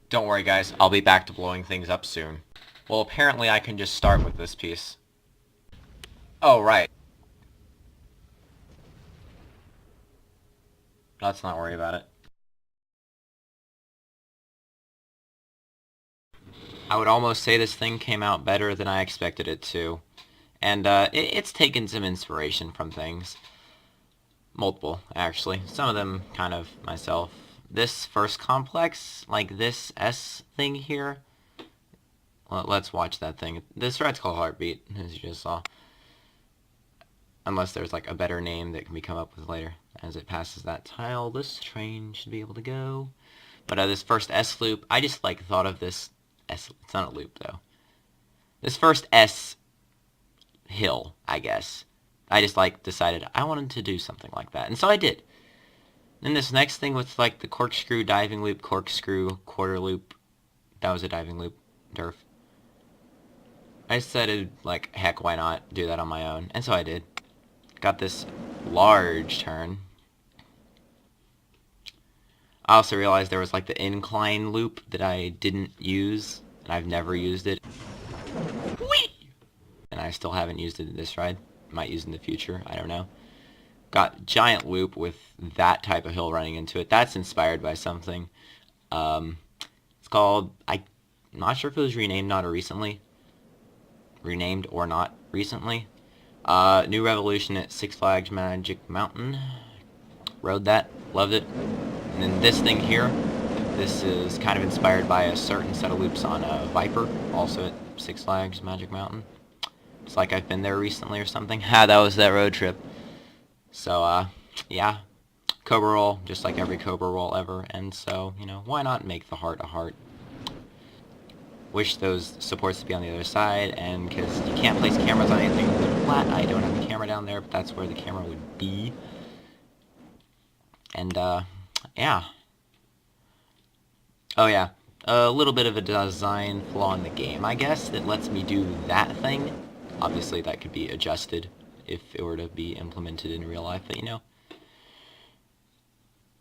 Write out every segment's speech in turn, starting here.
Don't worry guys, I'll be back to blowing things up soon. Well, apparently I can just start with this piece. Oh, right. Let's not worry about it. I would almost say this thing came out better than I expected it to. And it's taken some inspiration from things. Multiple, actually. Some of them kind of myself. This first complex, like this S thing here. Well, let's watch that thing. This thread's called Heartbeat, as you just saw. Unless there's like a better name that can be come up with later. As it passes that tile, this train should be able to go. But this first S loop, I just like thought of this S. It's not a loop though. This first S hill, I guess. I just like decided I wanted to do something like that, and so I did. Then this next thing with like the corkscrew diving loop, corkscrew quarter loop. That was a diving loop, derf. I decided like heck, why not do that on my own, and so I did. Got this large turn. I also realized there was like the incline loop that I didn't use, and I've never used it. Whee! And I still haven't used it in this ride. Might use in the future, I don't know. Got giant loop with that type of hill running into it. That's inspired by something. It's called, I'm not sure if it was renamed not or recently. Renamed or not recently. New Revolution at Six Flags Magic Mountain. Rode that, loved it. And then this thing here, this is kind of inspired by a certain set of loops on Viper, also at Six Flags Magic Mountain. It's like I've been there recently or something. Ha, that was that road trip. So, yeah. Cobra roll, just like every Cobra roll ever. And so, you know, why not make the heart a heart? Wish those supports to be on the other side, and because you can't place cameras on anything that are flat, I don't have a camera down there, but that's where the camera would be. And, yeah. Oh, yeah. A little bit of a design flaw in the game, I guess, that lets me do that thing. Obviously, that could be adjusted if it were to be implemented in real life, but you know.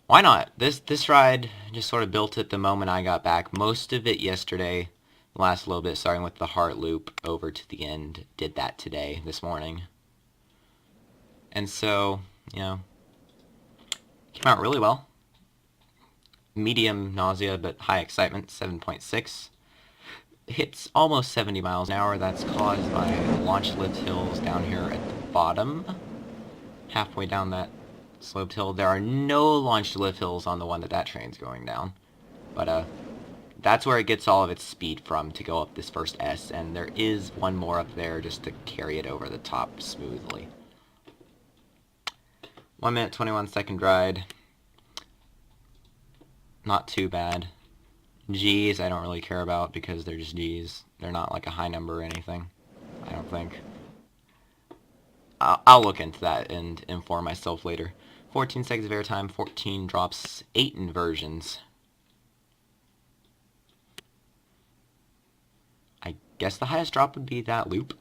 Why not? This ride just sort of built it the moment I got back. Most of it yesterday, the last little bit, starting with the heart loop over to the end, did that today, this morning. And so, you know, came out really well. Medium nausea, but high excitement, 7.6. Hits almost 70 miles an hour. That's caused by launch lift hills down here at the bottom. Halfway down that sloped hill. There are no launch lift hills on the one that train's going down. But, that's where it gets all of its speed from to go up this first S. And there is one more up there just to carry it over the top smoothly. 1 minute, 21 second ride. Not too bad. G's I don't really care about because they're just G's. They're not like a high number or anything, I don't think. I'll look into that and inform myself later. 14 seconds of airtime, 14 drops, 8 inversions. I guess the highest drop would be that loop.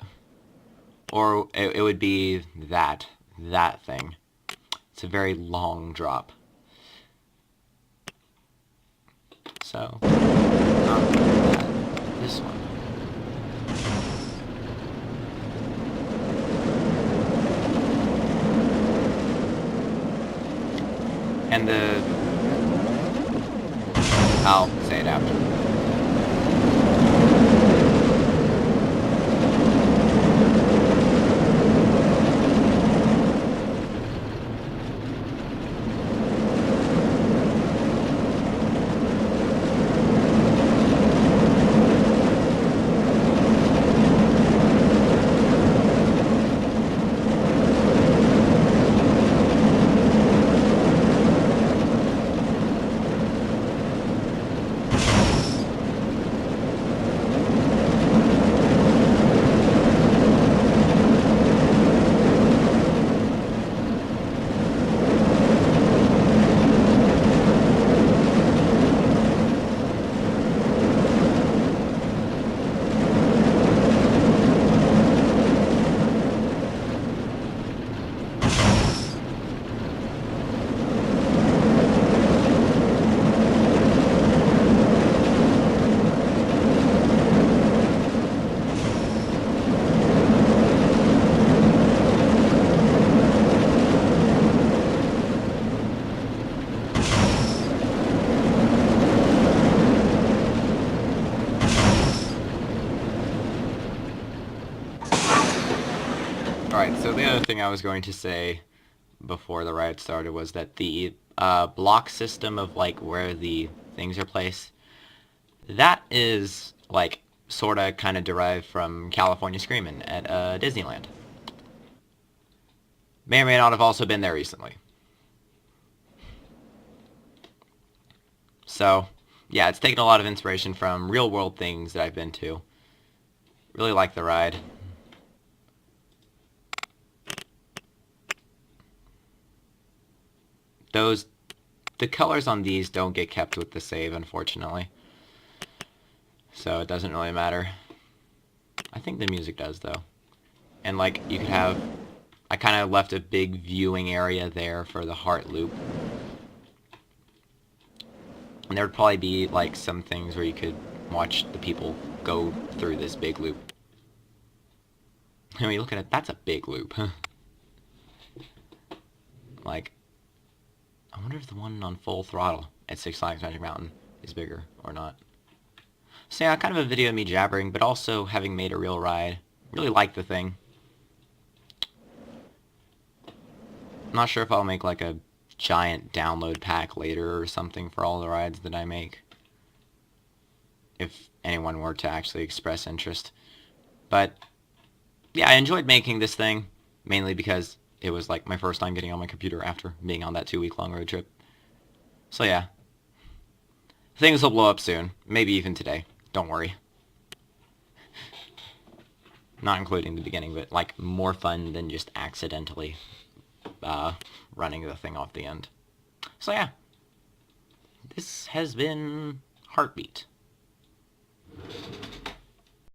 Or it would be that thing. It's a very long drop. So, not this one. And I'll say it after. Alright, so the other thing I was going to say before the ride started was that the block system of like where the things are placed, that is like sorta kinda derived from California Screamin' at Disneyland. May or may not have also been there recently. So, yeah, it's taken a lot of inspiration from real world things that I've been to. Really like the ride. The colors on these don't get kept with the save, unfortunately. So it doesn't really matter. I think the music does, though. And, like, you could have... I kind of left a big viewing area there for the heart loop. And there would probably be, like, some things where you could watch the people go through this big loop. I mean, look at it. That's a big loop. Like, I wonder if the one on full throttle at Six Flags Magic Mountain is bigger or not. So yeah, kind of a video of me jabbering, but also having made a real ride. Really like the thing. I'm not sure if I'll make like a giant download pack later or something for all the rides that I make. If anyone were to actually express interest. But yeah, I enjoyed making this thing, mainly because it was like my first time getting on my computer after being on that 2-week-long road trip. So yeah. Things will blow up soon. Maybe even today. Don't worry. Not including the beginning, but like more fun than just accidentally running the thing off the end. So yeah. This has been Heartbeat.